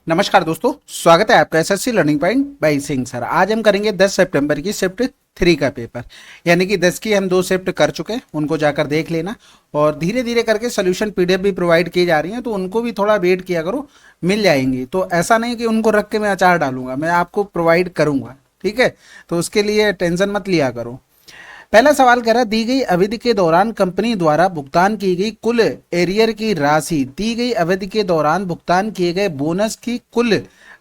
नमस्कार दोस्तों, स्वागत है आपका SSC learning point by Singh sir. आज हम करेंगे 10 सितंबर की शिफ्ट 3 का पेपर, यानी कि 10 की हम 2 शिफ्ट कर चुके हैं, उनको जाकर देख लेना। और धीरे धीरे करके सोल्यूशन पीडीएफ भी प्रोवाइड की जा रही है, तो उनको भी थोड़ा वेट किया करो, मिल जाएंगी। तो ऐसा नहीं कि उनको रख के मैं अचार डालूंगा, मैं आपको प्रोवाइड करूंगा, ठीक है। तो उसके लिए टेंशन मत लिया करो। पहला सवाल कह रहा, दी गई अवधि के दौरान कंपनी द्वारा भुगतान की गई कुल एरियर की राशि दी गई अवधि के दौरान भुगतान किए गए बोनस की कुल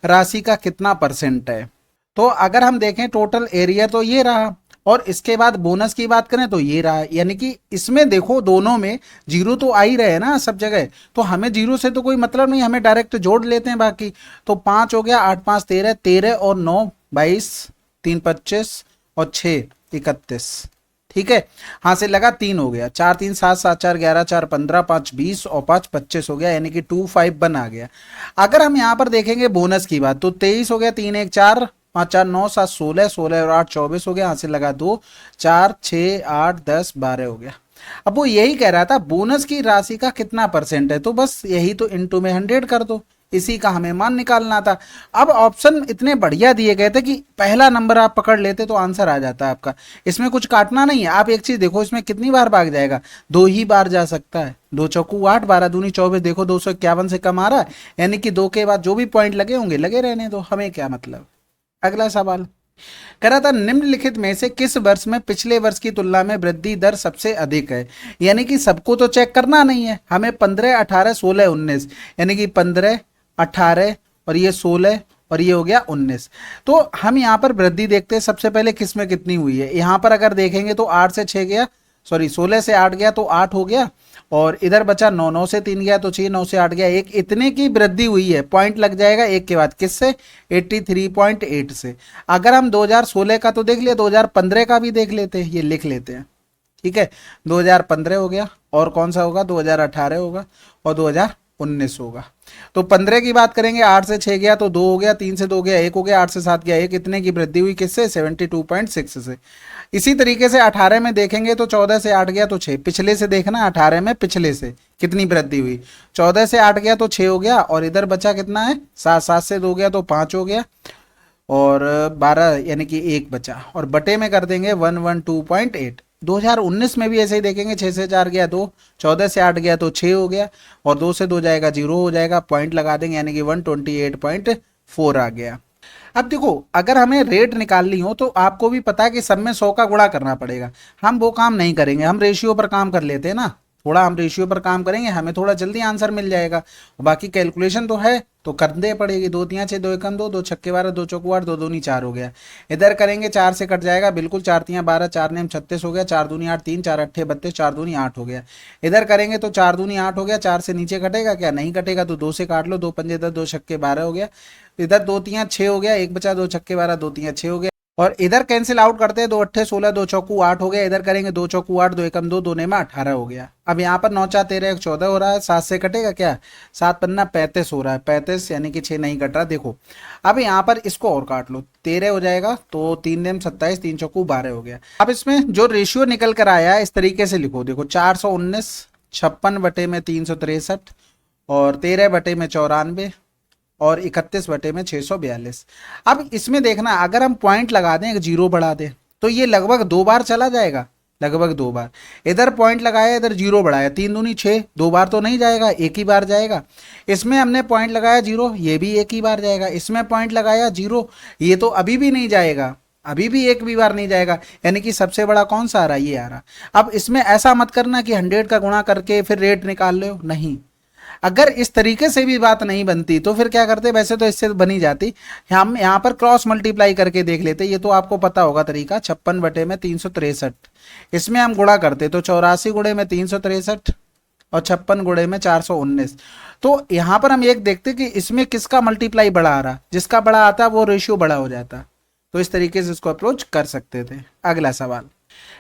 राशि का कितना परसेंट है। तो अगर हम देखें टोटल एरियर तो ये रहा, और इसके बाद बोनस की बात करें तो ये रहा, यानी कि इसमें देखो दोनों में जीरो तो आ ही रहे ना सब जगह, तो हमें जीरो से तो कोई मतलब नहीं, हमें डायरेक्ट जोड़ लेते हैं बाकी। तो 5 हो गया, 8 5 13, 13 और 9 22, 3 25 और 6 31, ठीक है। हाथ से लगा 3 हो गया, 4 3 7 7 4 11 4 15 5 20 और 5 25 हो गया, यानी कि 2 5 1 आ गया। अगर हम यहाँ पर देखेंगे बोनस की बात तो 23 हो गया, 3 1 4 5 4 9 7 16 16 और 8 24 हो गया, हाथ से लगा 2 4 6 8 10 12 हो गया। अब वो यही कह रहा था बोनस की राशि का कितना परसेंट है, तो बस यही तो इनटू में 100 कर दो, इसी का हमें मान निकालना था। अब ऑप्शन इतने बढ़िया दिए गए थे कि पहला नंबर आप पकड़ लेते तो आंसर आ जाता आपका, इसमें कुछ काटना नहीं है। आप एक चीज देखो, इसमें कितनी बार भाग जाएगा, 2 ही बार जा सकता है। 2 चौकू 8, 12 दूनी 24, देखो 251 से कम आ रहा है, यानी कि 2 के बाद जो भी पॉइंट लगे होंगे लगे रहने दो, हमें क्या मतलब। अगला सवाल कह रहा था, निम्नलिखित में से किस वर्ष में पिछले वर्ष की तुलना में वृद्धि दर सबसे अधिक है। यानी कि सबको तो चेक करना नहीं है हमें, 15 18 16 19, यानी कि 15 18 और ये 16 और ये हो गया 19। तो हम यहाँ पर वृद्धि देखते हैं, सबसे पहले किस में कितनी हुई है। यहाँ पर अगर देखेंगे तो 8 से 6 गया, सॉरी 16 से 8 गया तो 8 हो गया, और इधर बचा 9 9 से 3 गया तो 6 9 से 8 गया 1, इतने की वृद्धि हुई है। पॉइंट लग जाएगा एक के बाद, किससे, 83.8 से। अगर हम 2016 का तो देख लिया, 2015 का भी देख लेते हैं, ये लिख लेते हैं, ठीक है। 2015 हो गया, और कौन सा होगा, 2018 होगा, और 2019 होगा। तो 15 की बात करेंगे, 8 से 6 गया तो 2 हो गया, 3 से 2 गया 1 हो गया, 8 से 7 गया 1, इतने की वृद्धि हुई किससे, 72.6 से। इसी तरीके से 18 में देखेंगे तो 14 से 8 गया तो 6, पिछले से देखना 18 में पिछले से कितनी वृद्धि हुई, 14 से 8 गया तो 6 हो गया, और इधर बचा कितना है 7, 7 से 2 गया तो 5 हो गया, और 12 यानी कि 1 बचा, और बटे में कर देंगे 112.8। 2019 में भी ऐसे ही देखेंगे, 6 से 4 गया 2, 14 से 8 गया तो 6 हो गया, और 2 से 2 जाएगा 0 हो जाएगा, पॉइंट लगा देंगे, यानी कि 128.4 आ गया। अब देखो, अगर हमें रेट निकालनी हो तो आपको भी पता है कि सब में 100 का गुणा करना पड़ेगा, हम वो काम नहीं करेंगे, हम रेशियो पर काम कर लेते हैं ना, थोड़ा हम रेशियो पर काम करेंगे, हमें थोड़ा जल्दी आंसर मिल जाएगा। बाकी कैलकुलेशन तो है तो करने पड़ेगी, 2 3 6 2 1 2, 2 छक्के 12, 2 चौको 8, 2 दूनी 4 हो गया। इधर करेंगे 4 से कट जाएगा बिल्कुल, 4 3 12, 4 नेम 36 हो गया, 4 दूनी 8, 3 4 8 32, 4 दूनी 8 हो गया। इधर करेंगे तो 4 दूनी 8 हो गया, 4 से नीचे कटेगा क्या, नहीं कटेगा, तो 2 से काट लो, 2 पंजे 10, 2 छक्के 12 हो गया। इधर 2 3 6 हो गया, 1 बचा, 2 छक्के 12, 2 3 6 हो गया, और इधर कैंसिल आउट करते हैं, 2 अट्ठे 16, 2 चौकू 8 हो गया। इधर करेंगे 2 चौकू 8, 2 एकम 2, 2 नेमा 18 हो गया। अब यहाँ पर 9 4 13 1 14 हो रहा है, 7 से कटेगा क्या, 7 पन्ना 35 हो रहा है, 35 यानी कि 6 नहीं कट रहा। देखो अब यहाँ पर इसको और काट लो, 13 हो जाएगा, तो 3 नेम 27, 3 चौकू 12 हो गया। अब इसमें जो रेशियो निकल कर आया है इस तरीके से लिखो, देखो 419, 56 बटे में 363, और 13 बटे में 94, और 31 बटे में 642। अब इसमें देखना, अगर हम पॉइंट लगा दें, एक जीरो बढ़ा दें, तो ये लगभग 2 बार चला जाएगा, लगभग 2 बार। इधर पॉइंट लगाया, इधर जीरो बढ़ाया, 3 दूनी 6, 2 बार तो नहीं जाएगा, एक ही बार जाएगा। इसमें हमने पॉइंट लगाया जीरो, ये भी एक ही बार जाएगा। इसमें पॉइंट लगाया जीरो, ये तो अभी भी नहीं जाएगा, अभी भी एक भी बार नहीं जाएगा, यानी कि सबसे बड़ा कौन सा आ रहा है, ये आ रहा। अब इसमें ऐसा मत करना कि 100 का गुणा करके फिर रेट निकाल लो, नहीं। अगर इस तरीके से भी बात नहीं बनती तो फिर क्या करते, वैसे तो इससे बनी जाती, हम यहाँ पर क्रॉस मल्टीप्लाई करके देख लेते, ये तो आपको पता होगा तरीका, 56 बटे में 363, इसमें हम गुणा करते तो 84 गुणे में 363 और 56 गुणे में 419। तो यहाँ पर हम एक देखते कि इसमें किसका मल्टीप्लाई बड़ा आ रहा, जिसका बड़ा आता वो रेशियो बड़ा हो जाता। तो इस तरीके से इसको अप्रोच कर सकते थे। अगला सवाल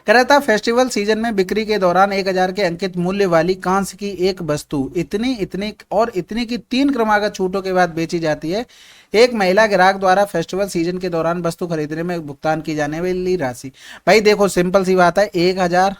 कह रहा था, फेस्टिवल सीजन में बिक्री के दौरान 1000 के अंकित मूल्य वाली कांस्य की एक वस्तु इतनी इतनी और इतने की 3 क्रमागत छूटों के बाद बेची जाती है। एक महिला ग्राहक द्वारा फेस्टिवल सीजन के दौरान वस्तु खरीदने में भुगतान की जाने वाली राशि। भाई देखो सिंपल सी बात है, 1000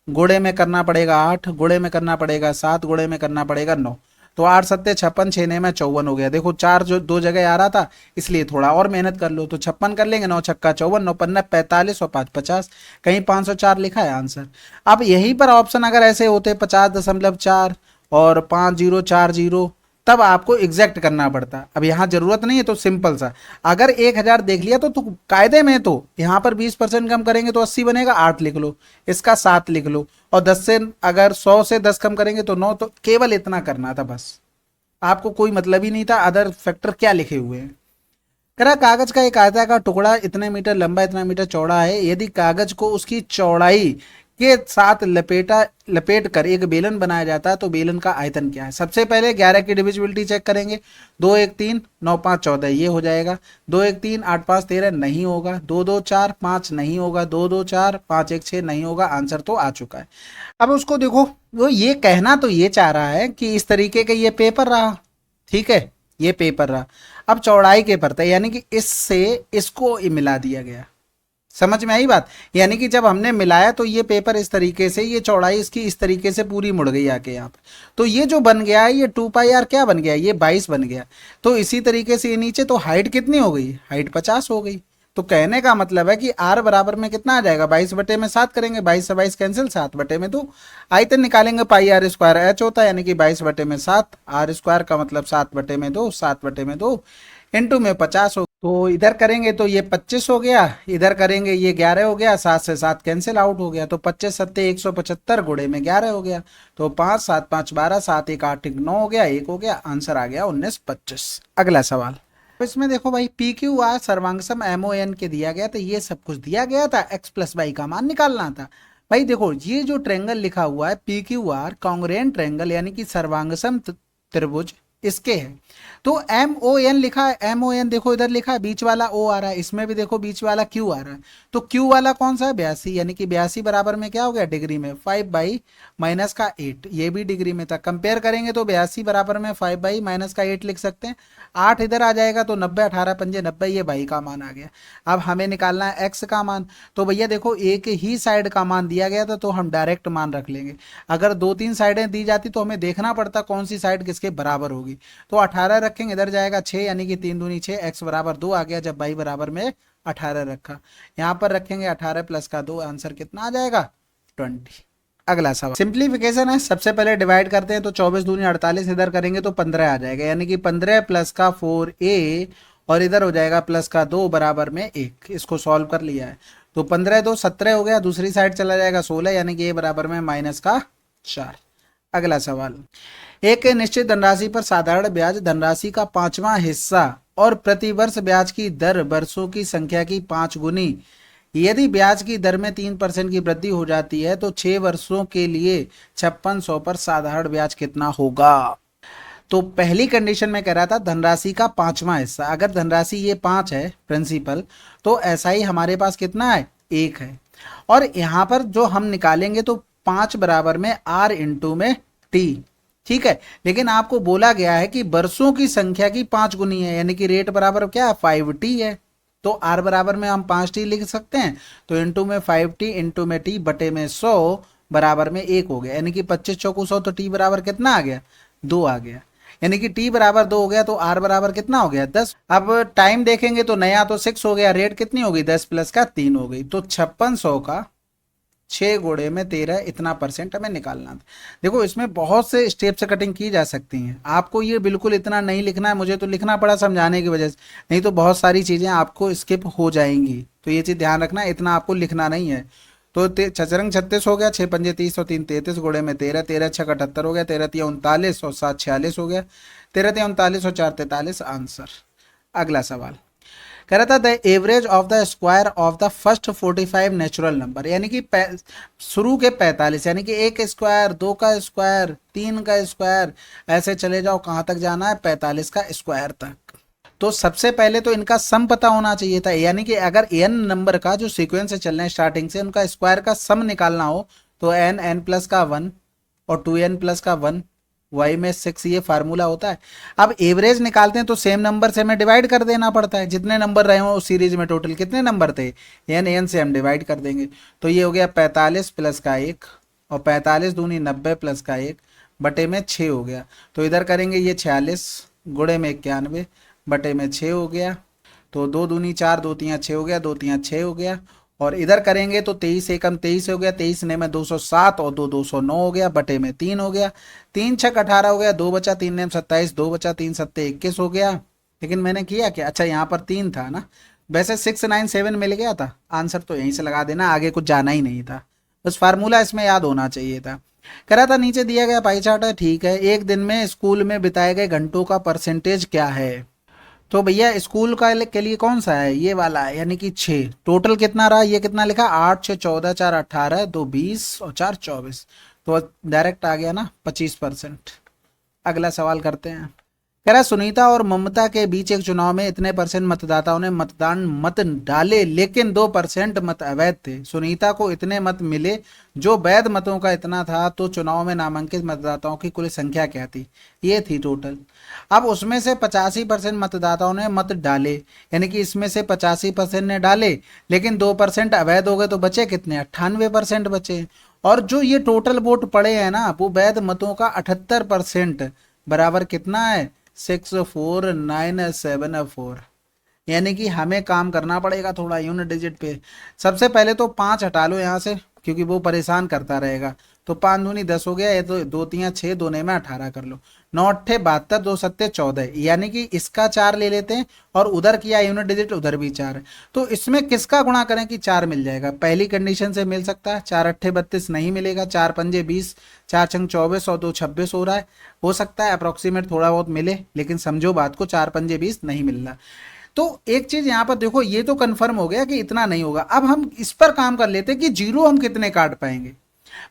गुणे में करना पड़ेगा 8, गुणे में करना पड़ेगा 7, गुणे में करना पड़ेगा 9, तो 8 सत्ते 56, 6 में 54 हो गया। देखो 4 जो 2 जगह आ रहा था, इसलिए थोड़ा और मेहनत कर लो। तो 56 कर लेंगे, 9 छक्का 54, 9 पन्ना 45 और 5 50, कहीं 504 लिखा है आंसर। अब यहीं पर ऑप्शन अगर ऐसे होते 50.4 और 5040, तब आपको एग्जैक्ट करना पड़ता। अब यहाँ जरूरत नहीं है, तो सिंपल सा, अगर 1000 देख लिया तो कायदे में तो यहाँ पर 20% कम करेंगे तो 80 बनेगा, 8 लिख लो, इसका 7 लिख लो, और 10 से अगर 100 से 10 कम करेंगे तो 9। तो केवल इतना करना था बस, आपको कोई मतलब ही नहीं था अदर फैक्टर क्या लिखे हुए हैं। करा कागज का एक आयताकार टुकड़ा इतने मीटर लंबा इतना मीटर चौड़ा है, यदि कागज को उसकी चौड़ाई के साथ लपेट कर एक बेलन बनाया जाता है तो बेलन का आयतन क्या है। सबसे पहले 11 की डिविजिबिलिटी चेक करेंगे। 2 1 3 9 5 14 ये हो जाएगा। 2 1 3 8 5 13 नहीं होगा। 2 2 4 5 नहीं होगा। 2 2 4 5 1 6 नहीं होगा। आंसर तो आ चुका है। अब उसको देखो, वो ये कहना तो ये चाह रहा है कि इस तरीके का ये पेपर रहा, ठीक है, ये पेपर रहा। अब चौड़ाई के परत है, यानी कि इससे इसको मिला दिया गया। समझ में आई बात? यानी कि जब हमने मिलाया तो ये पेपर इस तरीके से, ये चौड़ाई इसकी इस तरीके से पूरी मुड़ गई आके यहाँ पे। तो ये जो बन गया है ये 2πr क्या बन गया, ये 22 बन गया। तो इसी तरीके से ये नीचे, तो हाइट कितनी हो गई, हाइट 50 हो गई। तो कहने का मतलब है कि r बराबर में कितना आ जाएगा, 22/7 करेंगे, 22 से 22 कैंसिल, 7/2। आयतन निकालेंगे, πr² h होता है, यानी कि 22/7, r² का मतलब 7/2, 7/2 इंटू में 50 हो। तो इधर करेंगे तो ये 25 हो गया, इधर करेंगे ये 11 हो गया, 7 से 7 कैंसिल आउट हो गया। तो 25 सत्ते 175 गुणे में 11 हो गया। तो 5 7 5 12, 7 1 8 9 हो गया, 1 हो गया, आंसर आ गया 19 25। अगला सवाल, तो इसमें देखो भाई पी क्यू आर सर्वांगसम MON के दिया गया, तो ये सब कुछ दिया गया था, x प्लस वाई का मान निकालना था। भाई देखो ये जो ट्रेंगल लिखा हुआ है P Q R congruent triangle, यानी कि सर्वांगसम त्रिभुज इसके है। तो MON लिखा है, MON देखो इधर लिखा है, बीच वाला O आ रहा है, इसमें भी देखो बीच वाला Q आ रहा है। तो Q वाला कौन सा है, 82, यानी कि 82 बराबर में क्या हो गया, डिग्री में 5/-8, ये भी डिग्री में था। कंपेयर करेंगे तो 82 बराबर में 5/-8 लिख सकते हैं। 8 इधर आ जाएगा तो 90, 18 पंजे 90, ये भाई का मान आ गया। अब हमें निकालना है x का मान। तो भैया देखो एक ही साइड का मान दिया गया था तो हम डायरेक्ट मान रख लेंगे। अगर 2-3 साइडें दी जाती तो हमें देखना पड़ता कौन सी साइड किसके बराबर होगी। तो 18 रखेंगे, इधर जाएगा 6, यानी कि 3 दूनी 6, x बराबर 2 आ गया जब y बराबर में 18 रखा। यहाँ पर रखेंगे 18 प्लस का 2, आंसर कितना आ जाएगा, 20। अगला सवाल सिंप्लीफिकेशन है। सबसे पहले डिवाइड करते हैं, तो 24 दूनी 48, इधर करेंगे तो 15 आ जाएगा, यानी कि 15 प्लस का 4a और इधर हो जाएगा प्लस का 2 बराबर में 1। इसको सॉल्व कर लिया है तो 15 2 17 हो गया, दूसरी साइड चला जाएगा 16, यानी कि a बराबर में -4। अगला सवाल, एक निश्चित धनराशि पर साधारण ब्याज धनराशि का 5वां हिस्सा और प्रतिवर्ष ब्याज की दर वर्षों की संख्या की 5 गुनी। यदि ब्याज की दर में 3% की वृद्धि हो जाती है तो 6 वर्षों के लिए 5600 पर साधारण ब्याज कितना होगा। तो पहली कंडीशन में कह रहा था धनराशि का 5वां हिस्सा, अगर धनराशि ये 5 है प्रिंसिपल, तो ऐसा ही हमारे पास कितना है, 1 है। और यहाँ पर जो हम निकालेंगे तो 5 बराबर में r इंटू में t, ठीक है। लेकिन आपको बोला गया है कि वर्षों की संख्या की 5 गुनी है, यानी कि रेट बराबर क्या है, 5t है। तो r बराबर में हम 5t लिख सकते हैं, तो इंटू में 5t इंटू में t बटे में 100 बराबर में 1 हो गया, यानी कि 25 चौकू 100, तो t बराबर कितना आ गया, 2 आ गया, यानी कि t बराबर 2 हो गया। तो r बराबर कितना हो गया, 10। अब टाइम देखेंगे तो नया तो 6 हो गया, रेट कितनी हो गई, 10 प्लस का 3 हो गई। तो 5600 का 6 गुणे में 13 इतना परसेंट हमें निकालना था। देखो इसमें बहुत से स्टेप से कटिंग की जा सकती हैं, आपको ये बिल्कुल इतना नहीं लिखना है, मुझे तो लिखना पड़ा समझाने की वजह से, नहीं तो बहुत सारी चीज़ें आपको स्किप हो जाएंगी। तो ये चीज़ ध्यान रखना, इतना आपको लिखना नहीं है। तो छचरंग 36 हो गया, 6 पंजे 30 और 3 33 गुणे में 13, 13 6 78 हो गया, 13 3 39 और 7 46 हो गया, 13 3 39 और 4 43 आंसर। अगला सवाल कह रहा था the average of the square of the first 45 natural number, यानी कि शुरू के 45, यानी कि 1 स्क्वायर 2 का स्क्वायर 3 का स्क्वायर, ऐसे चले जाओ कहाँ तक जाना है, 45 का स्क्वायर तक। तो सबसे पहले तो इनका सम पता होना चाहिए था, यानी कि अगर n नंबर का जो सीक्वेंस से चल रहे हैं स्टार्टिंग से, उनका स्क्वायर का सम निकालना हो तो n प्लस का 1 और 2n प्लस का 1 y में 6, ये फार्मूला होता है। अब एवरेज निकालते हैं तो सेम नंबर से हमें डिवाइड कर देना पड़ता है, जितने नंबर रहे हो उस सीरीज में टोटल कितने नंबर थे, n से हम डिवाइड कर देंगे। तो ये हो गया 45 प्लस का 1 और 45 दूनी 90 प्लस का 1 बटे में 6 हो गया। तो इधर करेंगे ये 46 गुणे में 91 बटे में 6 हो गया। तो 2 दूनी 4, 2 तियाँ 6 हो गया, 2 तियाँ 6 हो गया। और इधर करेंगे तो 23 एकम 23 हो गया, 23 ने में 207 और 2 209 हो गया बटे में 3 हो गया। 3 छक 18 हो गया, 2 बचा 3 ने 27, 2 बचा 3 सत्ते 21 हो गया। लेकिन मैंने किया क्या, अच्छा यहाँ पर 3 था ना, वैसे 697 मिल गया था। आंसर तो यहीं से लगा देना, आगे कुछ जाना ही नहीं था, बस फार्मूला इसमें याद होना चाहिए था। कह रहा था नीचे दिया गया पाई चार्ट है, ठीक है। एक दिन में स्कूल में बिताए गए घंटों का परसेंटेज क्या है। तो भैया स्कूल का के लिए कौन सा है, ये वाला है, यानी कि 6। टोटल कितना रहा, ये कितना लिखा, 8 6 14 4 18 2 20 और 4 24। तो डायरेक्ट आ गया ना 25%। अगला सवाल करते हैं। कह रहा है सुनीता और ममता के बीच एक चुनाव में इतने परसेंट मतदाताओं ने मतदान मत डाले लेकिन 2% मत अवैध थे। सुनीता को इतने मत मिले जो वैध मतों का इतना था, तो चुनाव में नामांकित मतदाताओं की कुल संख्या क्या थी, ये थी टोटल। अब उसमें से 85% मतदाताओं ने मत डाले, यानी कि इसमें से 85% ने डाले लेकिन 2% अवैध हो गए, तो बचे कितने, 98% बचे। और जो ये टोटल वोट पड़े हैं ना, वो वैध मतों का 78% बराबर कितना है, 64974। यानी कि हमें काम करना पड़ेगा थोड़ा यूनिट डिजिट पे। सबसे पहले तो 5 हटा लो यहाँ से, क्योंकि वो परेशान करता रहेगा। तो 5 दूनी 10 हो गया, ये तो 2 तियाँ 6, 2 ने में 18 कर लो। 9 अट्ठे 72, 2 सत्ते 14, यानी कि इसका 4 ले लेते हैं और उधर किया यूनिट डिजिट, उधर भी 4 है। तो इसमें किसका गुणा करें कि 4 मिल जाएगा, पहली कंडीशन से मिल सकता है। 4 अट्ठे 32 नहीं मिलेगा, 4 पंजे 20, 4 छंग 24 और 2 26 हो रहा है। हो सकता है अप्रोक्सीमेट थोड़ा बहुत मिले, लेकिन समझो बात को, 4 पंजे 20 नहीं मिल रहा। तो एक चीज यहां पर देखो, ये तो कंफर्म हो गया कि इतना नहीं होगा। अब हम इस पर काम कर लेते हैं कि जीरो हम कितने काट पाएंगे।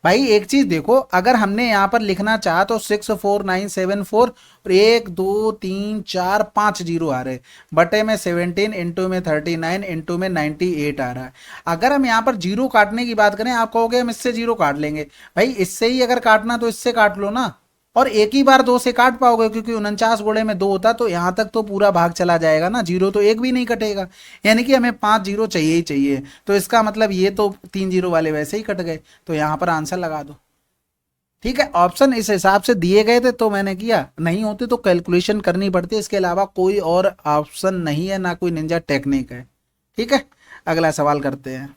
भाई एक चीज देखो, अगर हमने यहां पर लिखना चाहा तो 64974 और 1 2 3 4 5 जीरो आ रहे, बटे में 17 इंटू में 39 इंटू में 98 आ रहा है। अगर हम यहां पर जीरो काटने की बात करें, आप कहोगे हम इससे जीरो काट लेंगे। भाई इससे ही अगर काटना तो इससे काट लो ना, और एक ही बार 2 से काट पाओगे, क्योंकि 49 गुणे में 2 होता, तो यहां तक तो पूरा भाग चला जाएगा ना, जीरो तो एक भी नहीं कटेगा। यानी कि हमें 5 जीरो चाहिए ही चाहिए। तो इसका मतलब ये तो 3 जीरो वाले वैसे ही कट गए, तो यहां पर आंसर लगा दो। ठीक है, ऑप्शन इस हिसाब से दिए गए थे तो मैंने किया, नहीं होते तो कैलकुलेशन करनी पड़ती है। इसके अलावा कोई और ऑप्शन नहीं है, ना कोई निंजा टेक्निक है। ठीक है, अगला सवाल करते हैं।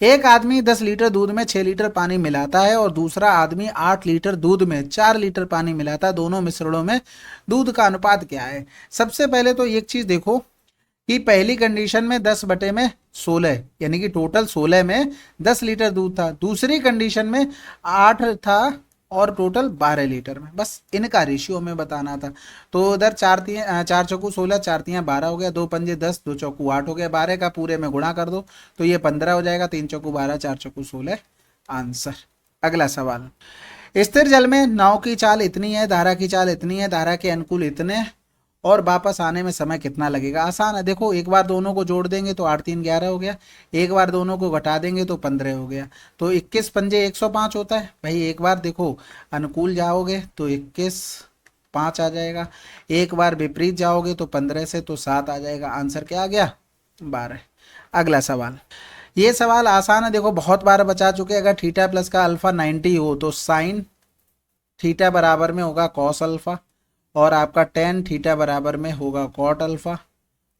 एक आदमी 10 लीटर दूध में 6 लीटर पानी मिलाता है और दूसरा आदमी 8 लीटर दूध में 4 लीटर पानी मिलाता है। दोनों मिश्रणों में दूध का अनुपात क्या है। सबसे पहले तो एक चीज देखो कि पहली कंडीशन में 10 बटे में 16, यानी कि टोटल 16 में 10 लीटर दूध था। दूसरी कंडीशन में 8 था और टोटल 12 लीटर में, बस इनका रेशियो हमें बताना था। तो उधर 4 चौकू 16, 4 तियाँ 12 हो गया, 2 पंजे 10, 2 चौकू 8 हो गया, 12 का पूरे में गुणा कर दो तो ये 15 हो जाएगा। 3 चौकू 12, 4 चौकू 16 आंसर। अगला सवाल। स्थिर जल में नाव की चाल इतनी है, धारा की चाल इतनी है, धारा के अनुकूल इतने और वापस आने में समय कितना लगेगा। आसान है, देखो एक बार दोनों को जोड़ देंगे तो 8 3 11 हो गया, एक बार दोनों को घटा देंगे तो 15 हो गया। तो 21 पंजे 105 होता है। भाई एक बार देखो अनुकूल जाओगे तो 21 5 आ जाएगा, एक बार विपरीत जाओगे तो 15 से तो 7 आ जाएगा। आंसर क्या आ गया, 12। अगला सवाल। ये सवाल आसान है, देखो बहुत बार बचा चुके। अगर थीटा प्लस का अल्फा 90 हो तो साइन थीटा बराबर में होगा कॉस अल्फा, और आपका टेन थीटा बराबर में होगा कॉट अल्फा,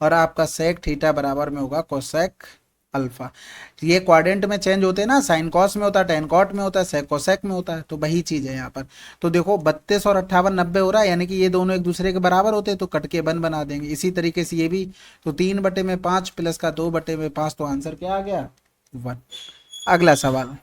और आपका सेक थीटा बराबर में होगा कोसेक अल्फा। ये क्वाड्रेंट में चेंज होते हैं ना, साइन कॉस में होता है, टेन कॉट में होता है, सेक कोसेक में होता है, तो वही चीज है यहाँ पर। तो देखो 32 और 58 90 हो रहा है, यानी कि ये दोनों एक दूसरे के बराबर होते हैं, तो कट के बन बना देंगे। इसी तरीके से ये भी, तो 3 बटे में 5 प्लस का 2 बटे में 5, तो आंसर क्या आ गया, 1। अगला सवाल।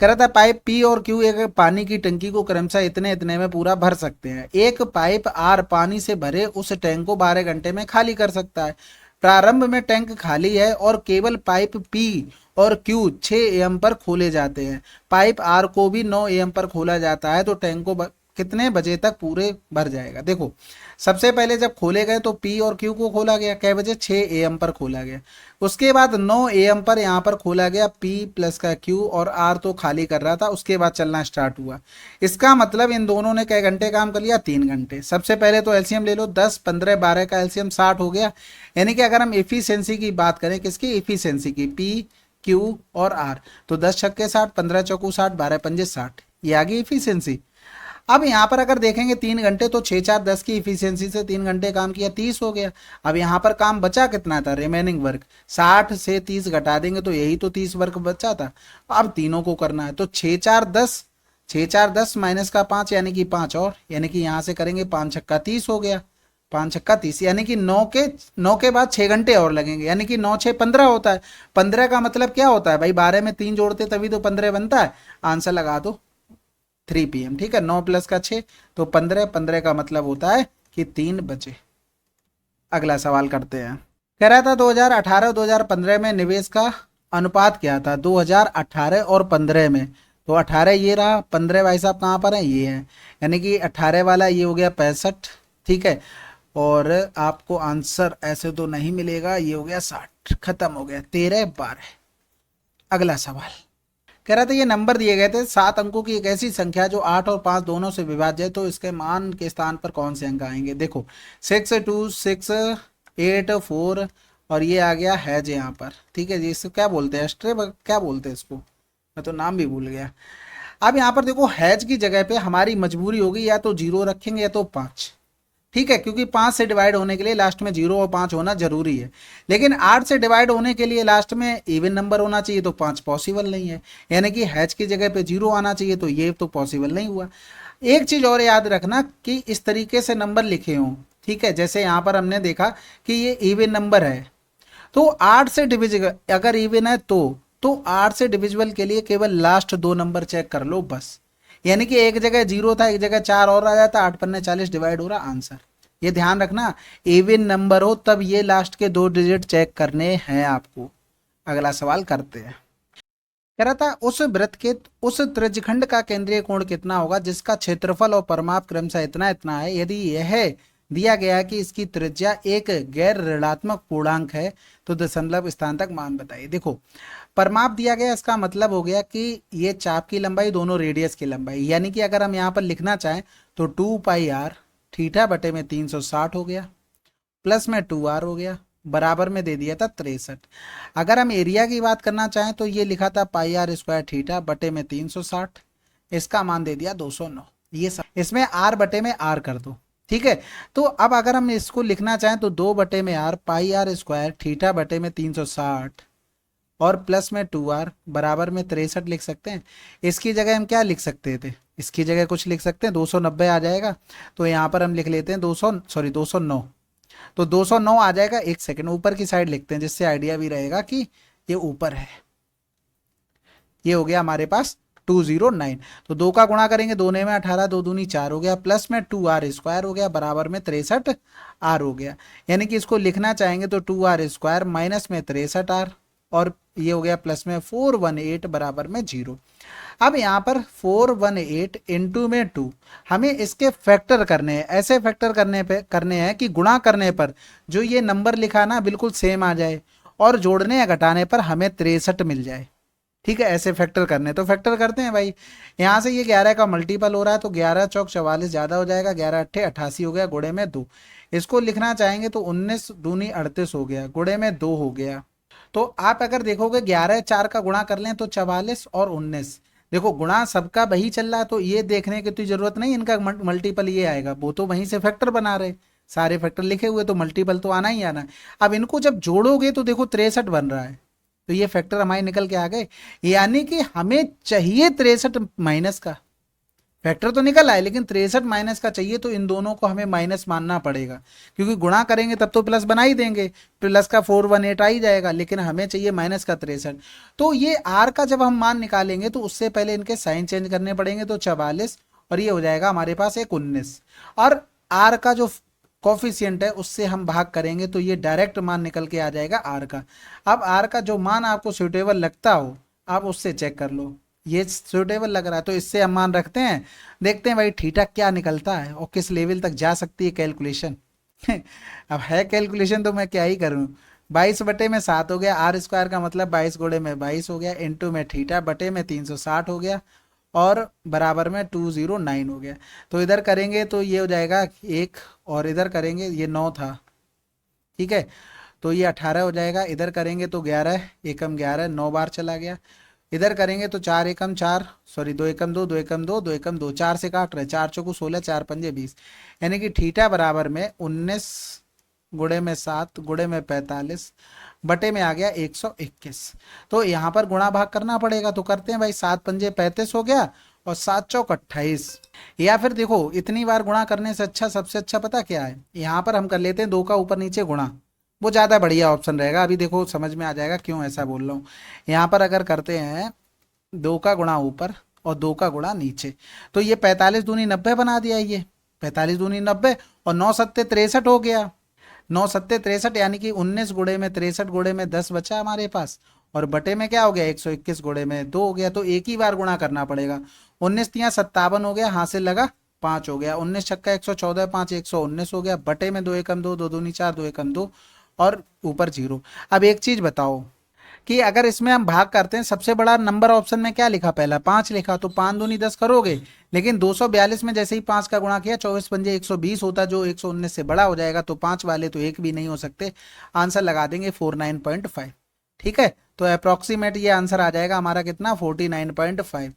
कह रहा था पाइप पी और क्यू एक पानी की टंकी को क्रमशः इतने इतने में पूरा भर सकते हैं। एक पाइप आर पानी से भरे उस टैंक को 12 घंटे में खाली कर सकता है। प्रारंभ में टैंक खाली है और केवल पाइप पी और क्यू 6 एम पर खोले जाते हैं। पाइप आर को भी 9 एम पर खोला जाता है, तो टैंक को कितने बजे तक पूरे भर जाएगा। देखो सबसे पहले जब खोले गए तो पी और क्यू को खोला गया, कै बजे, 6 एम पर खोला गया। उसके बाद 9 एम पर यहाँ पर खोला गया पी प्लस का क्यू, और आर तो खाली कर रहा था, उसके बाद चलना स्टार्ट हुआ। इसका मतलब इन दोनों ने कै घंटे काम कर लिया, 3 घंटे। सबसे पहले तो एलसीएम ले लो, 10 15 12 का एलसीएम 60 हो गया। यानी कि अगर हम एफिशिएंसी की बात करें, किसकी एफिशिएंसी की, पी क्यू और आर, तो 10 छक्के 60, 15 चौकू 60, 12 पंजे 60, ये आ गई एफिशिएंसी। अब यहाँ पर अगर देखेंगे 3 घंटे, तो 6 4 10 की इफिशियंसी से 3 घंटे काम किया, 30 हो गया। अब यहाँ पर काम बचा कितना था, रिमेनिंग वर्क 60 से 30 घटा देंगे तो यही तो 30 वर्क बचा था। अब तीनों को करना है, तो 6 4 10, 6 4 10 माइनस का 5 यानी कि 5 और, यानी कि यहाँ से करेंगे 5 छक्का 30 हो गया, 5 छक्का 30, यानी कि 9 के बाद 6 घंटे और लगेंगे, यानी कि 9 6 15 होता है। 15 का मतलब क्या होता है भाई, 12 में 3 जोड़ते तभी तो 15 बनता है। आंसर लगा दो 3 PM। ठीक है, 9 प्लस का 6 तो 15, 15 का मतलब होता है कि 3 बजे। अगला सवाल करते हैं। कह रहा था 2018 2015 में निवेश का अनुपात क्या था, 2018 और 15 में। तो 18 ये रहा, 15 भाई साहब कहाँ पर है, ये है, यानी कि 18 वाला ये हो गया 65। ठीक है, और आपको आंसर ऐसे तो नहीं मिलेगा, ये हो गया 60, खत्म हो गया, 13 12। अगला सवाल कह रहा था ये नंबर दिए गए थे 7 अंकों की एक ऐसी संख्या जो 8 और 5 दोनों से विभाज्य है, तो इसके मान के स्थान पर कौन से अंक आएंगे। देखो 6 2 6 8 4 और ये आ गया हैज यहाँ पर। ठीक है जी, इसको क्या बोलते हैं, एस्ट्रे क्या बोलते हैं इसको, मैं तो नाम भी भूल गया। अब यहाँ पर देखो हैज की जगह पे हमारी मजबूरी होगी या तो 0 रखेंगे या तो 5। ठीक है, क्योंकि 5 से डिवाइड होने के लिए लास्ट में 0 और 5 होना जरूरी है, लेकिन 8 से डिवाइड होने के लिए लास्ट में इवन नंबर होना चाहिए, तो 5 पॉसिबल नहीं है, यानी कि हैच की जगह पे 0 आना चाहिए, तो ये तो पॉसिबल नहीं हुआ। एक चीज और याद रखना कि इस तरीके से नंबर लिखे हों। ठीक है, जैसे यहाँ पर हमने देखा कि ये इवन नंबर है, तो 8 से डिविजिबल अगर इवन है तो 8 से डिविजिबल के लिए केवल लास्ट 2 नंबर चेक कर लो बस, यानी कि एक जगह 0 था, एक जगह 4 और आ जाता, 8 पन्ने 40 डिवाइड हो रहा आंसर। ये ध्यान रखना, इवन नंबर हो तब ये लास्ट के 2 डिजिट चेक करने हैं आपको। अगला सवाल करते हैं। कह रहा था उस वृत्त के उस त्रिज्यखंड का केंद्रीय कोण कितना होगा जिसका क्षेत्रफल और परिमाप क्रमशः इतना इतना है, यदि यह दिया गया है कि इसकी त्रिज्या एक गैर ऋणात्मक पूर्णांक है तो दशमलव स्थान तक मान बताइए। देखो परिमाप दिया गया, इसका मतलब हो गया कि ये चाप की लंबाई दोनों रेडियस की लंबाई, यानी कि अगर हम यहाँ पर लिखना चाहें तो 2 पाई आर थीटा बटे में 360 हो गया, प्लस में 2 आर हो गया, बराबर में दे दिया था 63। अगर हम एरिया की बात करना चाहें तो ये लिखा था पाई आर स्क्वायर थीटा बटे में 360, इसका मान दे दिया 209। ये सब इसमें आर बटे में आर कर दो। ठीक है, तो अब अगर हम इसको लिखना चाहें तो 2 बटे में r pi r square theta बटे में 360 और प्लस में 2 आर बराबर में 63 लिख सकते हैं। इसकी जगह हम क्या लिख सकते थे, इसकी जगह कुछ लिख सकते हैं, 290 आ जाएगा, तो यहाँ पर हम लिख लेते हैं 209। तो 209 आ जाएगा। एक सेकंड ऊपर की साइड लिखते हैं जिससे आइडिया भी रहेगा कि ये ऊपर है। ये हो गया हमारे पास 209। तो 2 का गुणा करेंगे, 2 ने में 18, 2 दूनी 4 हो गया, प्लस में 2 आर स्क्वायर हो गया, बराबर में 63 आर हो गया। यानी कि इसको लिखना चाहेंगे तो 2 आर स्क्वायर माइनस में 63 आर और ये हो गया प्लस में 418 बराबर में 0। अब यहाँ पर 418 इंटू में 2 हमें इसके फैक्टर करने हैं, ऐसे फैक्टर करने हैं कि गुणा करने पर जो ये नंबर लिखा ना बिल्कुल सेम आ जाए और जोड़ने या घटाने पर हमें 63 मिल जाए। ठीक है, ऐसे फैक्टर करने, तो फैक्टर करते हैं भाई। यहाँ से ये 11 का मल्टीपल हो रहा है तो 11 चौक 44 ज़्यादा हो जाएगा, 11 अट्ठे 88 हो गया, गुणे में 2। इसको लिखना चाहेंगे तो 19 दूनी 38 हो गया, गुणे में 2 हो गया। तो आप अगर देखोगे 11 4 का गुणा कर लें तो 44 और 19, देखो गुणा सबका वही चल रहा है, तो ये देखने की तो जरूरत नहीं इनका मल्टीपल ये आएगा, वो तो वहीं से फैक्टर बना रहे, सारे फैक्टर लिखे हुए, तो मल्टीपल तो आना ही आना है। अब इनको जब जोड़ोगे तो देखो 63 बन रहा है, तो ये फैक्टर हमारे निकल के आ गए, यानी कि हमें चाहिए 63 माइनस का। फैक्टर तो निकल आए लेकिन 63 माइनस का चाहिए, तो इन दोनों को हमें माइनस मानना पड़ेगा, क्योंकि गुणा करेंगे तब तो प्लस बना ही देंगे, प्लस का 418 आ ही जाएगा, लेकिन हमें चाहिए माइनस का 63। तो ये आर का जब हम मान निकालेंगे तो उससे पहले इनके साइन चेंज करने पड़ेंगे, तो 44 और ये हो जाएगा हमारे पास एक 19, और आर का जो कॉफिशियंट है उससे हम भाग करेंगे तो ये डायरेक्ट मान निकल के आ जाएगा आर का। अब आर का जो मान आपको सुटेबल लगता हो आप उससे चेक कर लो, ये सुटेबल लग रहा है तो इससे हम मान रखते हैं, देखते हैं भाई थीटा क्या निकलता है और किस लेवल तक जा सकती है कैलकुलेशन। अब है कैलकुलेशन तो मैं क्या ही करूं। 22 बटे में 7 हो गया, आर स्क्वायर का मतलब 22 गुणे में 22 हो गया, इंटू में थीटा बटे में 360 हो गया और बराबर में 209 हो गया। तो इधर करेंगे तो ये हो जाएगा 1 और इधर करेंगे ये 9 था, ठीक है, तो ये 18 हो जाएगा, इधर करेंगे तो 11 एकम 11 9 बार चला गया, इधर करेंगे तो 4 एकम 4, सॉरी 2 एकम 2, 2 एकम 2, 2 एकम 2, 4 से काट रहे, 4 चौको 16, 4 पंजे 20, यानी कि थीटा बराबर में 19 गुणे में 7 गुणे में 45 बटे में आ गया 121। तो यहाँ पर गुणा भाग करना पड़ेगा, तो करते हैं भाई, 7 पंजे 35 हो गया और 7 चौक 28। या फिर देखो इतनी बार गुणा करने से अच्छा, सबसे अच्छा पता क्या है, यहाँ पर हम कर लेते हैं 2 का ऊपर नीचे गुणा, वो ज़्यादा बढ़िया ऑप्शन रहेगा। अभी देखो समझ में आ जाएगा क्यों ऐसा बोल रहा हूँ। यहाँ पर अगर करते हैं 2 का गुणा ऊपर और 2 का गुणा नीचे, तो ये 45 दूनी 90 बना दिया, ये 45 दूनी 90 और 9 सत्ते 63 हो गया, 9 सत्ते 63, यानी कि 19 गुणे में 63 गुणे में 10 बचा हमारे पास, और बटे में क्या हो गया 121 गुणे में 2 हो गया। तो एक ही बार गुणा करना पड़ेगा। 19 तिया 57 हो गया, हासिल लगा 5 हो गया, 19 छक्का 114, 5 119 हो गया, बटे में 2 एकम 2, 2 दूनी 4, 2 एकम 2 और ऊपर 0। अब एक चीज बताओ कि अगर इसमें हम भाग करते हैं, सबसे बड़ा नंबर ऑप्शन में क्या लिखा, पहला 5 लिखा, तो 5 दूनी 10 करोगे, लेकिन 242 में जैसे ही 5 का गुणा किया 24 पंजे 120 होता, जो 119 से बड़ा हो जाएगा, तो 5 वाले तो एक भी नहीं हो सकते। आंसर लगा देंगे 49.5। ठीक है, तो अप्रोक्सीमेट ये आंसर आ जाएगा हमारा कितना, 49.5।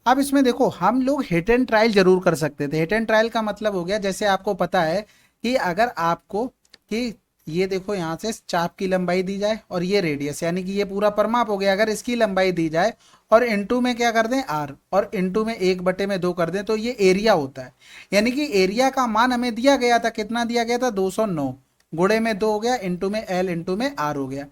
अब इसमें देखो हम लोग हिट एंड ट्रायल जरूर कर सकते थे। हिट एंड ट्रायल का मतलब हो गया, जैसे आपको पता है कि अगर आपको कि ये देखो यहाँ से चाप की लंबाई दी जाए और ये रेडियस, यानी कि ये पूरा परमाप हो गया, अगर इसकी लंबाई दी जाए और इनटू में क्या कर दें आर, और इनटू में 1/2 कर दें, तो ये एरिया होता है। यानी कि एरिया का मान हमें दिया गया था, कितना दिया गया था, 209, गुणे में 2 हो गया, इनटू में एल, इनटू में आर हो गया।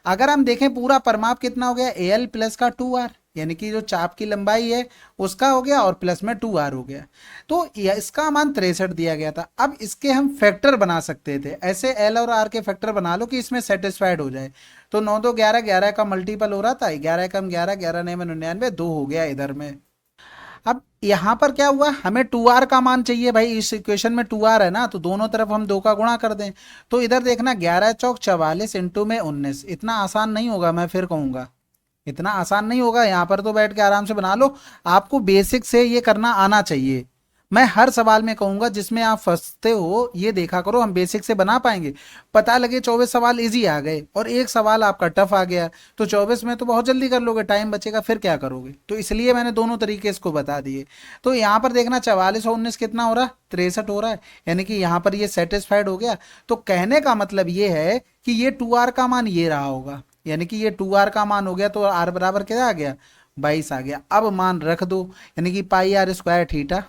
अगर हम देखें पूरा परमाप कितना हो गया, एल प्लस का 2r, यानी कि जो चाप की लंबाई है उसका हो गया, और प्लस में 2r हो गया। तो इसका मान 63 दिया गया था। अब इसके हम फैक्टर बना सकते थे, ऐसे एल और आर के फैक्टर बना लो कि इसमें सेटिस्फाइड हो जाए। तो 9 2 11, 11 का मल्टीपल हो रहा था, 11 कम 11, 11 9 में 99, 2 हो गया इधर में। अब यहां पर क्या हुआ, हमें 2r का मान चाहिए भाई, इस इक्वेशन में 2r है ना, तो दोनों तरफ हम 2 का गुणा कर दें। तो इधर देखना 11 चौक 44 इंटू में 19, इतना आसान नहीं होगा, मैं फिर कहूंगा इतना आसान नहीं होगा। यहाँ पर तो बैठ के आराम से बना लो, आपको बेसिक से ये करना आना चाहिए। मैं हर सवाल में कहूंगा जिसमें आप फंसते हो ये देखा करो, हम बेसिक से बना पाएंगे। पता लगे 24 सवाल इजी आ गए और एक सवाल आपका टफ आ गया, तो 24 में तो बहुत जल्दी कर लोगे, टाइम बचेगा, फिर क्या करोगे। तो इसलिए मैंने दोनों तरीके इसको बता दिए। तो यहाँ पर देखना 44 और 19 कितना हो रहा है, 63 हो रहा है, यानी कि यहाँ पर ये सेटिस्फाइड हो गया। तो कहने का मतलब ये है कि ये 2r का मान ये रहा होगा, यानी कि ये 2r का मान हो गया, तो r बराबर क्या आ गया, 22 आ गया। अब मान रख दो, यानी कि pi r square theta,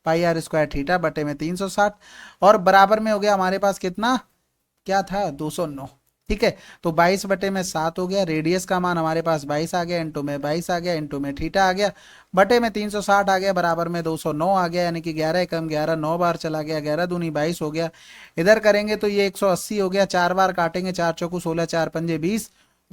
pi r square theta बटे में 360, और बराबर में हो गया हमारे पास कितना, क्या था 209। ठीक है, तो 22 बटे में 7 हो गया, रेडियस का मान हमारे पास 22 आ गया, इंटू में 22 आ गया, इंटू में थीटा आ गया, बटे में 360 आ गया, बराबर में 209 आ गया, यानी कि 11 कम 11, 9 बार चला गया, 11 दूनी 22 हो गया। इधर करेंगे तो ये 180 हो गया, 4 बार काटेंगे, 4 चौकू 16, 4 पंजे 20,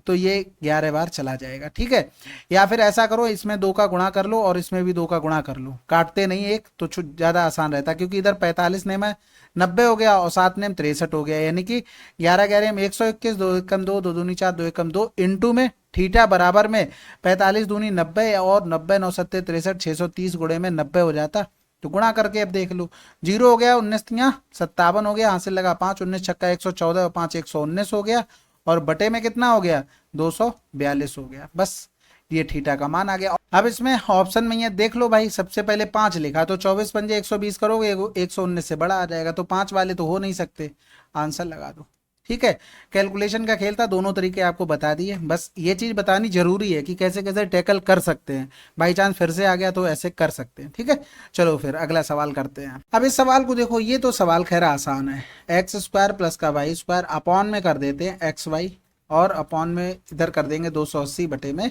तो ये 11 बार चला जाएगा। ठीक है, या फिर ऐसा करो, इसमें 2 का गुणा कर लो और इसमें भी 2 का गुणा कर लो, काटते नहीं एक तो ज्यादा आसान रहता, क्योंकि इधर 45 ने में 90 हो गया और 7 ने 63 हो गया, यानी कि 11 11 में 121, 2 एकम 2, 2 दूनी 4, 2 एकम 2, इंटू में थीटा बराबर में 45 दूनी 90 और 90 9 सत्ते 63, 630 गुणे में 90 हो जाता। तो गुणा करके अब देख लो, 0 हो गया, 19 57 हो गया, हासिल लगा 5, 19 छक्का 114 और 5 119 हो गया, और बटे में कितना हो गया 242 हो गया। बस ये थीटा का मान आ गया। अब इसमें ऑप्शन में ये देख लो भाई, सबसे पहले 5 लिखा, तो 24 पंजे 120 करोगे, 119 से बड़ा आ जाएगा, तो 5 वाले तो हो नहीं सकते, आंसर लगा दो। ठीक है, कैलकुलेशन का खेल था, दोनों तरीके आपको बता दिए। बस ये चीज बतानी जरूरी है कि कैसे कैसे टैकल कर सकते हैं, बाई चांस फिर से आ गया तो ऐसे कर सकते हैं। ठीक है, चलो फिर अगला सवाल करते हैं। अब इस सवाल को देखो, ये तो सवाल खैर आसान है, एक्स स्क्वायर प्लस का वाई स्क्वायर अपॉन में कर देते हैं एक्स वाई, और अपॉन में इधर कर देंगे 280 बटे में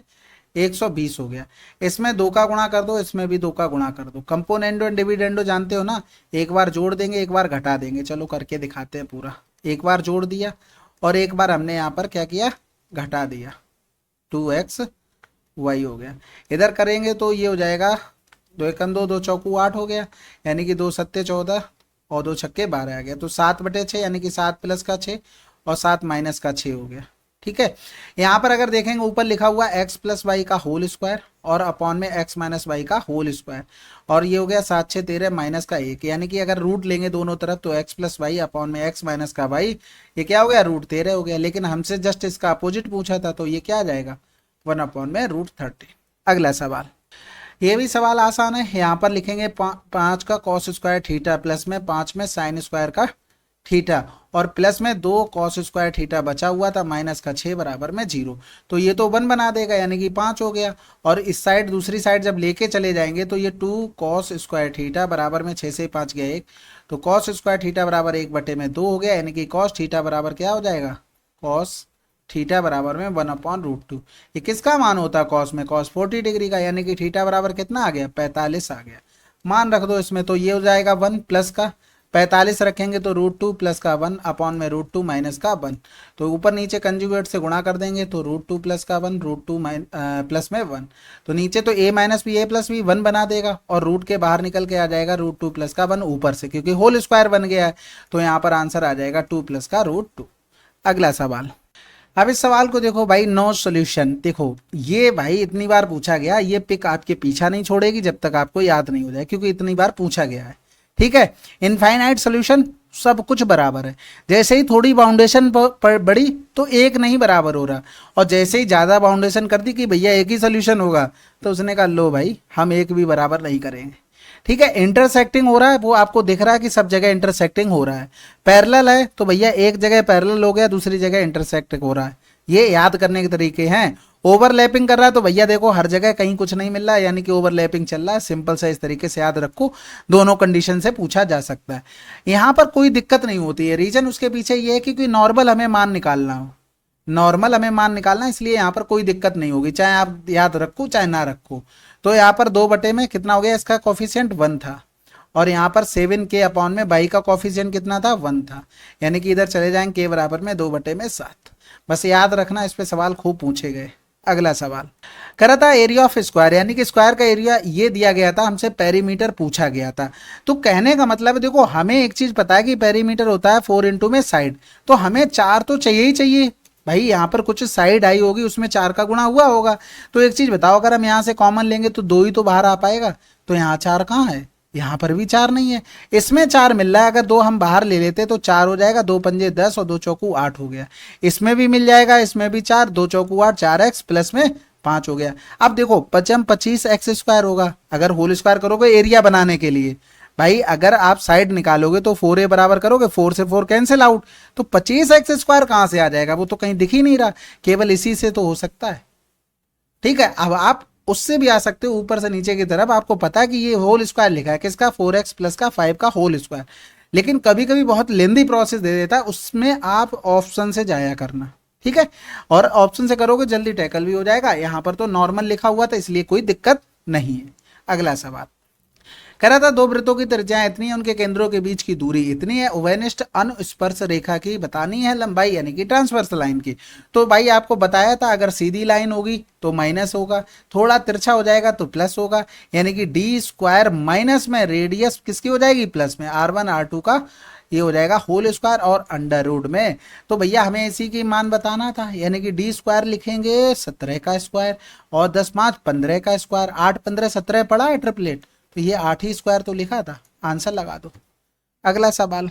120 हो गया। इसमें 2 का गुणा कर दो, इसमें भी 2 का गुणा कर दो। कंपोनेंडो एंड डिविडेंडो जानते हो ना, एक बार जोड़ देंगे एक बार घटा देंगे। चलो करके दिखाते हैं पूरा। एक बार जोड़ दिया और एक बार हमने यहाँ पर क्या किया, घटा दिया, 2x y हो गया। इधर करेंगे तो ये हो जाएगा 2 एकम 2, 2 चौकू 8 हो गया, यानी कि 2 सत्ते 14 और 2 छक्के 12 आ गया। तो 7 बटे 6, यानी कि 7 प्लस का 6 और 7 माइनस का 6 हो गया। ठीक है, यहाँ पर अगर देखेंगे ऊपर लिखा हुआ x प्लस वाई का होल स्क्वायर और अपॉन में x माइनस वाई का होल स्क्वायर, और ये हो गया 7 6 13 माइनस का 1, यानी कि अगर रूट लेंगे दोनों तरफ तो x प्लस वाई अपॉन में x माइनस का वाई, ये क्या हो गया, रूट 13 हो गया। लेकिन हमसे जस्ट इसका अपोजिट पूछा था, तो ये क्या आ जाएगा, 1/√30। अगला सवाल, ये भी सवाल आसान है। यहाँ पर लिखेंगे 5 का कॉस स्क्वायर थीटा प्लस में 5 में साइन स्क्वायर का थीटा और प्लस में 2 कॉस स्क्वायर थीटा बचा हुआ था माइनस का 6 बराबर में 0। तो ये तो 1 बना देगा यानी कि 5 हो गया। और इस साइड दूसरी साइड जब लेके चले जाएंगे तो ये 2 कॉस स्क्वायर थीटा बराबर में 6 से 5 गया 1, तो कॉस स्क्वायर थीटा बराबर 1/2 हो गया यानी कि कॉस थीटा बराबर क्या हो जाएगा, कॉस थीटा बराबर में 1/√2। ये किसका मान होता है कॉस में, कॉस 40 डिग्री का, यानी कि थीटा बराबर कितना आ गया, 45 आ गया। मान रख दो इसमें, तो ये हो जाएगा 1 प्लस का 45 रखेंगे तो √2 प्लस का 1/√2 माइनस का 1। तो ऊपर नीचे कंजुगेट से गुणा कर देंगे तो √2 प्लस का 1 √2 प्लस में 1। तो नीचे तो a minus b a plus b 1 बना देगा और रूट के बाहर निकल के आ जाएगा √2 प्लस का 1 ऊपर से, क्योंकि होल स्क्वायर बन गया है। तो यहाँ पर आंसर आ जाएगा 2 प्लस का √2। अगला सवाल, अब इस सवाल को देखो भाई, नो सॉल्यूशन। देखो ये भाई इतनी बार पूछा गया, ये पिक आपके पीछा नहीं छोड़ेगी जब तक आपको याद नहीं हो जाए, क्योंकि इतनी बार पूछा गया है। ठीक है, इनफाइनाइट सॉल्यूशन सब कुछ बराबर है। जैसे ही थोड़ी बाउंडेशन बढ़ी तो एक नहीं बराबर हो रहा, और जैसे ही ज़्यादा बाउंडेशन कर दी कि भैया एक ही सॉल्यूशन होगा, तो उसने कहा लो भाई हम एक भी बराबर नहीं करेंगे। ठीक है, इंटरसेक्टिंग हो रहा है, वो आपको दिख रहा है कि सब जगह इंटरसेक्टिंग हो रहा है। पैरेलल है तो भैया एक जगह पैरेलल हो गया, दूसरी जगह इंटरसेक्ट हो रहा है। ये याद करने के तरीके हैं। ओवरलैपिंग कर रहा है तो भैया देखो हर जगह कहीं कुछ नहीं मिल रहा है, यानी कि ओवरलैपिंग चल रहा है। सिंपल सा इस तरीके से याद रखो, दोनों कंडीशन से पूछा जा सकता है। यहाँ पर कोई दिक्कत नहीं होती है। रीजन उसके पीछे ये है कि नॉर्मल हमें मान निकालना हो, नॉर्मल हमें मान निकालना, इसलिए यहाँ पर कोई दिक्कत नहीं होगी, चाहे आप याद रखो चाहे ना रखो। तो यहाँ पर 2 में कितना हो गया, इसका कॉफिशिएंट 1 था, और यहाँ पर 7k में बाई का कॉफिशिएंट कितना था, 1 था, यानी कि इधर चले जाएंगे k बराबर में 2/7। बस याद रखना, इस पे सवाल खूब पूछे गए। अगला सवाल करा था एरिया ऑफ स्क्वायर, यानी कि स्क्वायर का एरिया ये दिया गया था, हमसे पेरीमीटर पूछा गया था। तो कहने का मतलब है, देखो हमें एक चीज पता है कि पेरीमीटर होता है 4 इंटू में साइड, तो हमें 4 तो चाहिए ही चाहिए भाई। यहाँ पर कुछ साइड आई होगी, उसमें 4 का गुणा हुआ होगा। तो एक चीज बताओ, अगर हम यहाँ से कॉमन लेंगे तो 2 ही तो बाहर आ पाएगा, तो यहाँ 4 कहाँ है, यहाँ पर भी 4 नहीं है। इसमें 4 मिल रहा है, अगर 2 हम बाहर ले लेते तो 4 हो जाएगा, 2 पंजे 10 और 2 चौकू 8 हो गया। इसमें भी मिल जाएगा, इसमें भी 4, 2 चौकू 8, 4x प्लस में 5 हो गया। अब देखो 25x² होगा, अगर होल स्क्वायर करोगे एरिया बनाने के लिए। भाई अगर आप साइड निकालोगे तो 4a बराबर करोगे, 4 से 4 कैंसिल आउट, तो 25x² कहां से आ जाएगा, वो तो कहीं दिख ही नहीं रहा, केवल इसी से तो हो सकता है। ठीक है, अब आप उससे भी आ सकते हो, ऊपर से नीचे की तरफ आपको पता है कि ये होल स्क्वायर लिखा है किसका, 4x प्लस का 5 का होल स्क्वायर। लेकिन कभी कभी बहुत लेंदी प्रोसेस दे देता है, उसमें आप ऑप्शन से जाया करना। ठीक है, और ऑप्शन से करोगे जल्दी टैकल भी हो जाएगा। यहाँ पर तो नॉर्मल लिखा हुआ था, इसलिए कोई दिक्कत नहीं है। अगला सवाल कह रहा था, 2 वृत्तों की त्रिज्याएं इतनी है, उनके केंद्रों के बीच की दूरी इतनी है, उभयनिष्ठ अनुस्पर्श रेखा की बतानी है लंबाई, यानी कि ट्रांसवर्स लाइन की। तो भाई आपको बताया था, अगर सीधी लाइन होगी तो माइनस होगा, थोड़ा तिरछा हो जाएगा तो प्लस होगा, यानी कि d² माइनस में रेडियस किसकी हो जाएगी, प्लस में, R1 R2 का ये हो जाएगा होल स्क्वायर और अंडर रूट में। तो भैया हमें इसी की मान बताना था, यानी कि d² लिखेंगे 17 का स्क्वायर और 10 5 15 का स्क्वायर, 8 15 17 पड़ा है ट्रिपलेट, तो ये 8 ही स्क्वायर तो लिखा था, आंसर लगा दो। अगला सवाल,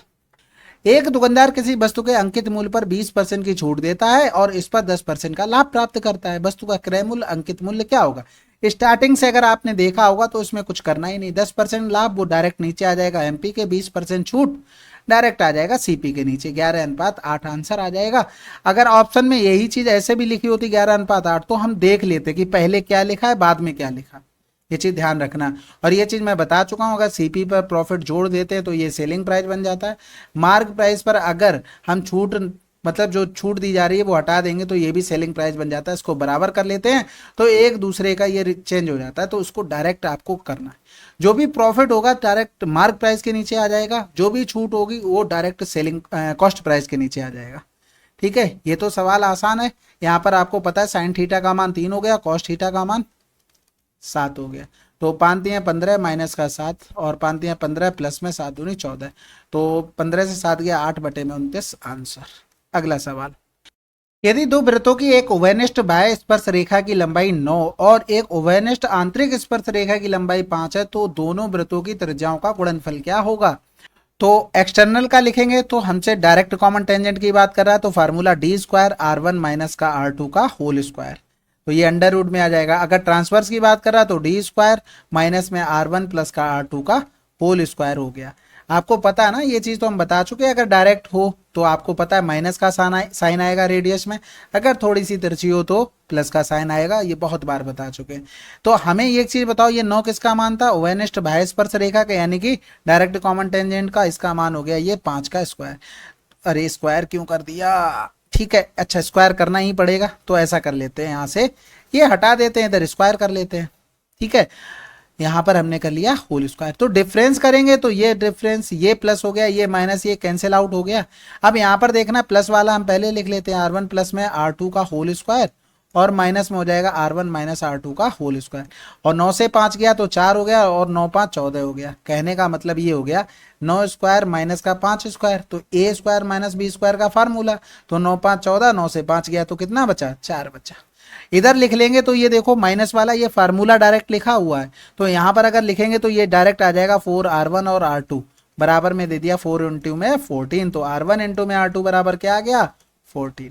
एक दुकानदार किसी वस्तु के अंकित मूल्य पर 20% की छूट देता है और इस पर 10% का लाभ प्राप्त करता है। वस्तु का क्रय मूल्य अंकित मूल्य क्या होगा। स्टार्टिंग से अगर आपने देखा होगा तो इसमें कुछ करना ही नहीं, 10% लाभ वो डायरेक्ट नीचे आ जाएगा एमपी के, 20% छूट डायरेक्ट आ जाएगा सीपी के नीचे, 11:8 आंसर आ जाएगा। अगर ऑप्शन में यही चीज ऐसे भी लिखी होती 11:8 तो हम देख लेते कि पहले क्या लिखा है बाद में क्या लिखा, ये चीज ध्यान रखना। और ये चीज मैं बता चुका हूं, अगर सीपी पर प्रॉफिट जोड़ देते हैं तो ये सेलिंग प्राइस बन जाता है। मार्क प्राइस पर अगर हम छूट, मतलब जो छूट दी जा रही है वो हटा देंगे तो ये भी सेलिंग प्राइस बन जाता है। इसको बराबर कर लेते हैं तो एक दूसरे का ये चेंज हो जाता है, तो उसको डायरेक्ट आपको करना है। जो भी प्रॉफिट होगा डायरेक्ट मार्क प्राइस के नीचे आ जाएगा, जो भी छूट होगी वो डायरेक्ट सेलिंग कॉस्ट प्राइस के नीचे आ जाएगा। ठीक है, ये तो सवाल आसान है। यहाँ पर आपको पता है साइन थीटा का मान 3 हो गया, कॉस्ट थीटा का मान 7 हो गया, तो 5 3 15 माइनस का 7 और 5 3 15 प्लस में 7 दूनी 14, तो 15 से 7 गया 8/29 आंसर। अगला सवाल, यदि 2 वृत्तों की एक उभयनिष्ठ बाह्य स्पर्श रेखा की लंबाई 9 और एक उभयनिष्ठ आंतरिक स्पर्श रेखा की लंबाई 5 है, तो दोनों वृत्तों की त्रिज्याओं का गुणनफल क्या होगा। तो एक्सटर्नल का लिखेंगे तो हमसे डायरेक्ट कॉमन टेंजेंट की बात कर रहा है, तो फार्मूला d² R1 माइनस का R2 का होल स्क्वायर। तो ये अंडर रूट में आ जाएगा। अगर ट्रांसवर्स की बात कर रहा तो डी स्क्वायर माइनस में R1 प्लस का R2 का होल स्क्वायर हो गया। आपको पता है ना, ये चीज तो हम बता चुके हैं। अगर डायरेक्ट हो तो आपको पता है माइनस का साइन आएगा रेडियस में, अगर थोड़ी सी तिरछी हो तो प्लस का साइन आएगा, ये बहुत बार बता चुके हैं। तो हमें एक चीज बताओ, ये 9 किसका मान था? ओवेनिस्ट बाह्य स्पर्श रेखा का, यानी कि डायरेक्ट कॉमन टेंजेंट का। इसका मान हो गया ये 5 का स्क्वायर। अरे स्क्वायर क्यों कर दिया? ठीक है, अच्छा स्क्वायर करना ही पड़ेगा, तो ऐसा कर लेते हैं, यहाँ से ये हटा देते हैं, इधर स्क्वायर कर लेते हैं। ठीक है, यहाँ पर हमने कर लिया होल स्क्वायर। तो डिफरेंस करेंगे तो ये डिफरेंस, ये प्लस हो गया, ये माइनस, ये कैंसिल आउट हो गया। अब यहाँ पर देखना, प्लस वाला हम पहले लिख लेते हैं, R1 प्लस में R2 का होल स्क्वायर, और माइनस में हो जाएगा R1 माइनस R2 का होल स्क्वायर। और 9 से 5 गया तो 4 हो गया, और 9 5 14 हो गया। कहने का मतलब ये हो गया 9 स्क्वायर माइनस का 5 स्क्वायर, तो ए स्क्वायर माइनस बी स्क्वायर का फार्मूला। तो 9 5 14, 9 से 5 गया तो कितना बचा? 4 बचा। इधर लिख लेंगे तो ये देखो माइनस वाला ये फार्मूला डायरेक्ट लिखा हुआ है, तो यहाँ पर अगर लिखेंगे तो ये डायरेक्ट आ जाएगा 4R1 और R2 बराबर में दे दिया 4 इंटू में 14, तो R1 इंटू में R2 बराबर क्या आ गया? 14।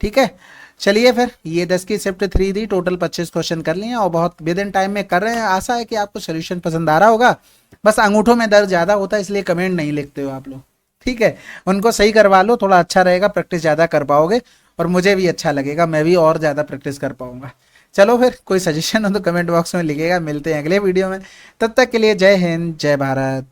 ठीक है, चलिए फिर ये 10 की शिफ्ट 3 दी, टोटल 25 क्वेश्चन कर लिए और बहुत विद इन टाइम में कर रहे हैं। आशा है कि आपको सोल्यूशन पसंद आ रहा होगा। बस अंगूठों में दर्द ज़्यादा होता है इसलिए कमेंट नहीं लिखते हो आप लोग। ठीक है, उनको सही करवा लो, थोड़ा अच्छा रहेगा, प्रैक्टिस ज़्यादा कर पाओगे और मुझे भी अच्छा लगेगा, मैं भी और ज़्यादा प्रैक्टिस कर पाऊंगा। चलो फिर, कोई सजेशन हो तो कमेंट बॉक्स में लिखेगा। मिलते हैं अगले वीडियो में, तब तक के लिए जय हिंद जय भारत।